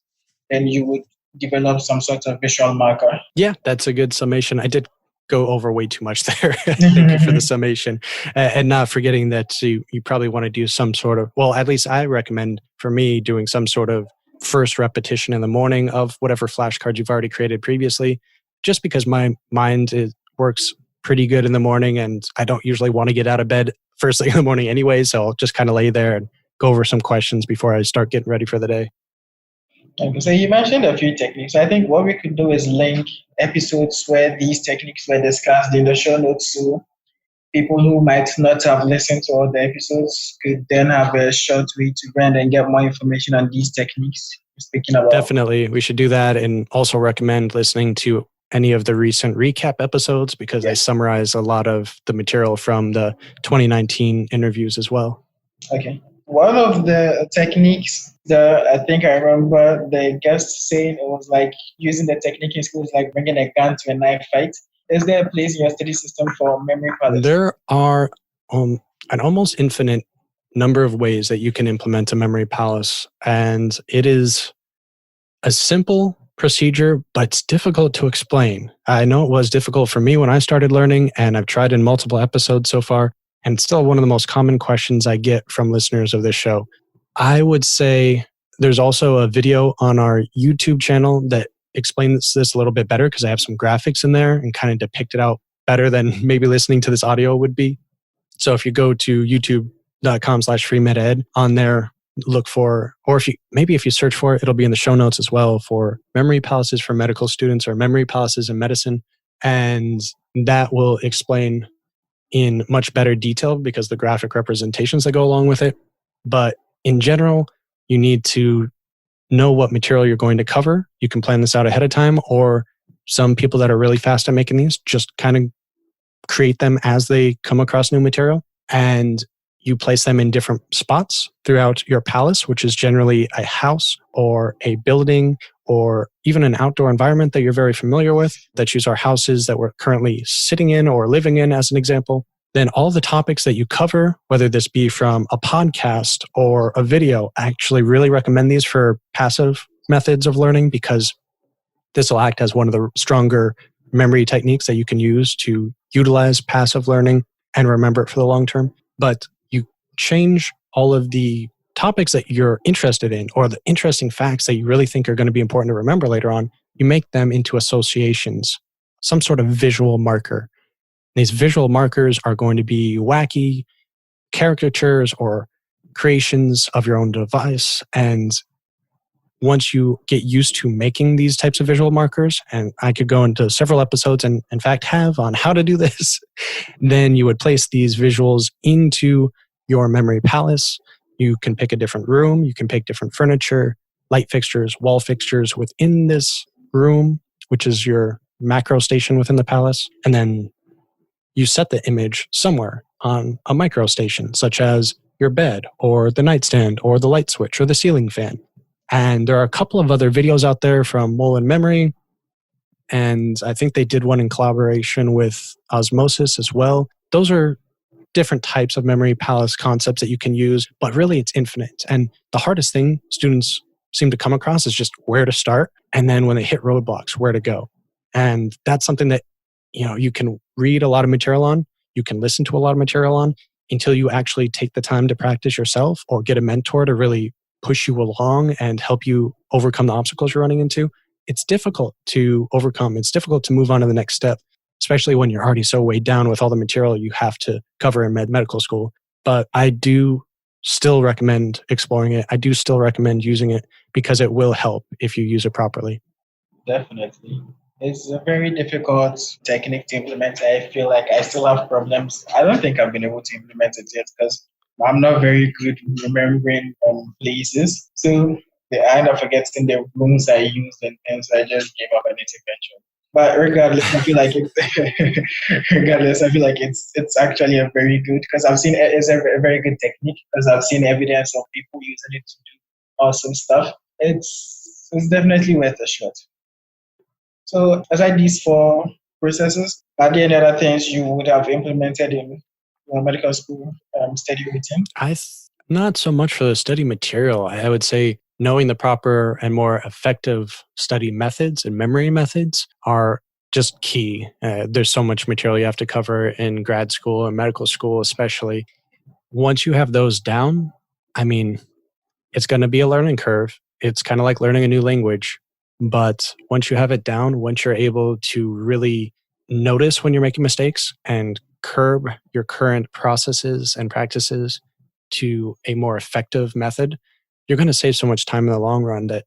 then you would develop some sort of visual marker. Yeah, that's a good summation. I did go over way too much there. Thank you for the summation. And not forgetting that you probably want to do some sort of, well, at least I recommend for me doing some sort of first repetition in the morning of whatever flashcards you've already created previously, just because my mind works pretty good in the morning and I don't usually want to get out of bed first thing in the morning anyway. So I'll just kind of lay there and go over some questions before I start getting ready for the day. Okay, so you mentioned a few techniques. I think what we could do is link episodes where these techniques were discussed in the show notes, so people who might not have listened to all the episodes could then have a short way to go and get more information on these techniques you're speaking about. Definitely, we should do that, and also recommend listening to any of the recent recap episodes because they summarize a lot of the material from the 2019 interviews as well. Okay. One of the techniques that I think I remember the guest saying, it was like using the technique in school is like bringing a gun to a knife fight. Is there a place in your study system for memory palace? There are an almost infinite number of ways that you can implement a memory palace. And it is a simple procedure, but it's difficult to explain. I know it was difficult for me when I started learning, and I've tried in multiple episodes so far. And it's still one of the most common questions I get from listeners of this show. I would say there's also a video on our YouTube channel that explains this a little bit better because I have some graphics in there and kind of depict it out better than maybe listening to this audio would be. So if you go to youtube.com/FreeMedEd, on there, look for, or if you search for it, it'll be in the show notes as well, for memory palaces for medical students or memory palaces in medicine. And that will explain in much better detail because the graphic representations that go along with it. But in general, you need to know what material you're going to cover. You can plan this out ahead of time, or some people that are really fast at making these just kind of create them as they come across new material, and you place them in different spots throughout your palace, which is generally a house or a building or even an outdoor environment that you're very familiar with. That use our houses that we're currently sitting in or living in as an example. Then all the topics that you cover, whether this be from a podcast or a video, I actually really recommend these for passive methods of learning because this will act as one of the stronger memory techniques that you can use to utilize passive learning and remember it for the long term. But you change all of the topics that you're interested in or the interesting facts that you really think are going to be important to remember later on, you make them into associations, some sort of visual marker. These visual markers are going to be wacky caricatures or creations of your own device. And once you get used to making these types of visual markers, and I could go into several episodes and in fact have on how to do this, then you would place these visuals into your memory palace. You can pick a different room. You can pick different furniture, light fixtures, wall fixtures within this room, which is your macro station within the palace. And then you set the image somewhere on a micro station, such as your bed or the nightstand or the light switch or the ceiling fan. And there are a couple of other videos out there from Mullen Memory. And I think they did one in collaboration with Osmosis as well. Those are different types of memory palace concepts that you can use, but really it's infinite. And the hardest thing students seem to come across is just where to start. And then when they hit roadblocks, where to go. And that's something that, you can read a lot of material on, you can listen to a lot of material on until you actually take the time to practice yourself or get a mentor to really push you along and help you overcome the obstacles you're running into. It's difficult to overcome. It's difficult to move on to the next step, especially when you're already so weighed down with all the material you have to cover in medical school. But I do still recommend exploring it. I do still recommend using it because it will help if you use it properly. Definitely. It's a very difficult technique to implement. I feel like I still have problems. I don't think I've been able to implement it yet because I'm not very good remembering places. So I end up forgetting the rooms I used and things. I just gave up an intervention. But regardless, I feel like it's actually a very good, because I've seen it's a very good technique because I've seen evidence of people using it to do awesome stuff. It's definitely worth a shot. So aside these 4 processes, are there any other things you would have implemented in your medical school study routine? Not so much for the study material. I would say knowing the proper and more effective study methods and memory methods are just key. There's so much material you have to cover in grad school and medical school, especially. Once you have those down, it's going to be a learning curve. It's kind of like learning a new language. But once you have it down, once you're able to really notice when you're making mistakes and curb your current processes and practices to a more effective method, you're going to save so much time in the long run that,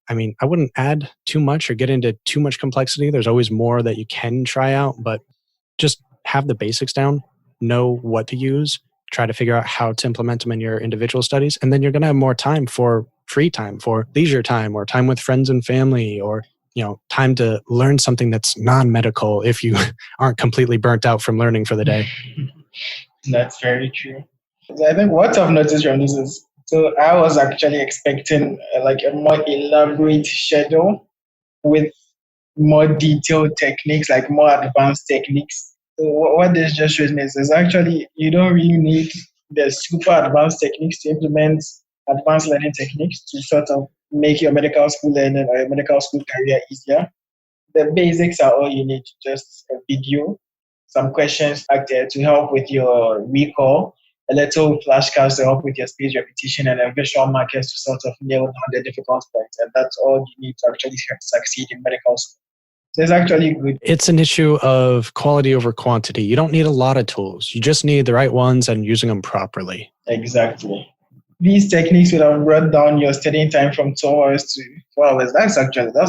I wouldn't add too much or get into too much complexity. There's always more that you can try out, but just have the basics down, know what to use, try to figure out how to implement them in your individual studies. And then you're going to have more time for free time, for leisure time, or time with friends and family, or time to learn something that's non-medical if you aren't completely burnt out from learning for the day. That's very true. I think what I've noticed from this is, so I was actually expecting a more elaborate schedule with more detailed techniques, like more advanced techniques. So what this just shows me is actually you don't really need the super advanced techniques to implement advanced learning techniques to sort of make your medical school learning or your medical school career easier. The basics are all you need, just a video, some questions back there to help with your recall, a little flashcards to help with your spaced repetition, and a visual markers to sort of nail down the difficult points. And that's all you need to actually succeed in medical school. So it's actually good. It's an issue of quality over quantity. You don't need a lot of tools. You just need the right ones and using them properly. Exactly. These techniques would have brought down your studying time from 2 hours to 4 hours. That's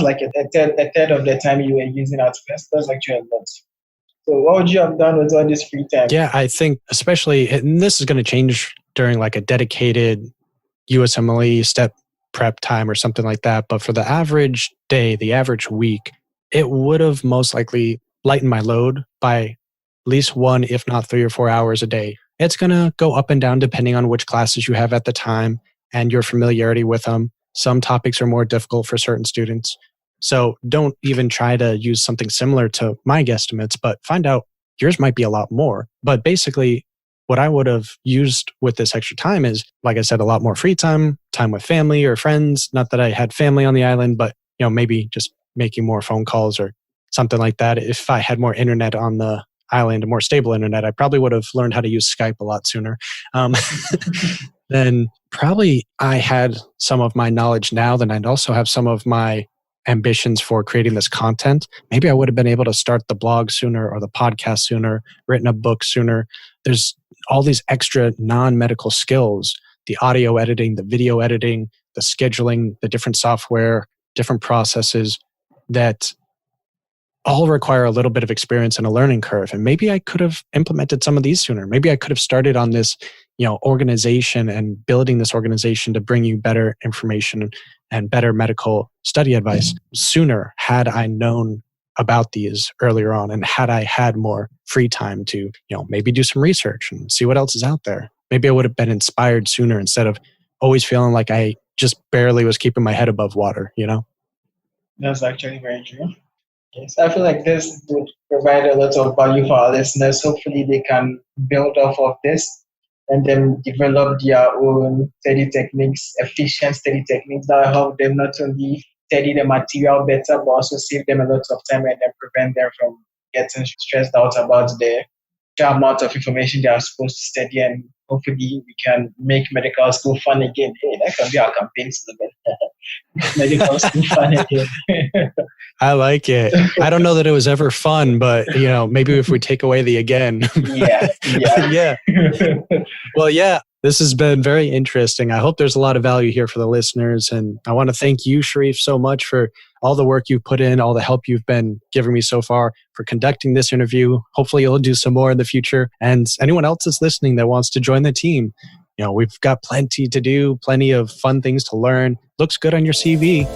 like a third of the time you were using at first. That's actually a lot. So what would you have done with all this free time? Yeah, I think especially, and this is going to change during like a dedicated USMLE step prep time or something like that. But for the average day, the average week, it would have most likely lightened my load by at least 1, if not 3 or 4 hours a day. It's going to go up and down depending on which classes you have at the time and your familiarity with them. Some topics are more difficult for certain students. So don't even try to use something similar to my guesstimates, but find out yours might be a lot more. But basically, what I would have used with this extra time is, like I said, a lot more free time, time with family or friends. Not that I had family on the island, but maybe just making more phone calls or something like that. If I had more internet on the island, a more stable internet, I probably would have learned how to use Skype a lot sooner. Then probably I had some of my knowledge now, then I'd also have some of my ambitions for creating this content. Maybe I would have been able to start the blog sooner or the podcast sooner, written a book sooner. There's all these extra non-medical skills, the audio editing, the video editing, the scheduling, the different software, different processes that all require a little bit of experience and a learning curve. And maybe I could have implemented some of these sooner. Maybe I could have started on this, organization and building this organization to bring you better information and better medical study advice sooner had I known about these earlier on and had I had more free time to, maybe do some research and see what else is out there. Maybe I would have been inspired sooner instead of always feeling like I just barely was keeping my head above water, That's actually very true. Yes, I feel like this would provide a lot of value for our listeners. Hopefully they can build off of this and then develop their own study techniques, efficient study techniques that will help them not only study the material better, but also save them a lot of time and then prevent them from getting stressed out about the amount of information they are supposed to study. And hopefully we can make medical school fun again. Hey, that can be our campaign slogan. Medical school fun again. I like it. I don't know that it was ever fun, but maybe if we take away the again. Yeah. Well, yeah, this has been very interesting. I hope there's a lot of value here for the listeners. And I want to thank you, Sharif, so much for all the work you've put in, all the help you've been giving me so far, for conducting this interview. Hopefully you'll do some more in the future. And anyone else that's listening that wants to join the team, we've got plenty to do, plenty of fun things to learn. Looks good on your CV.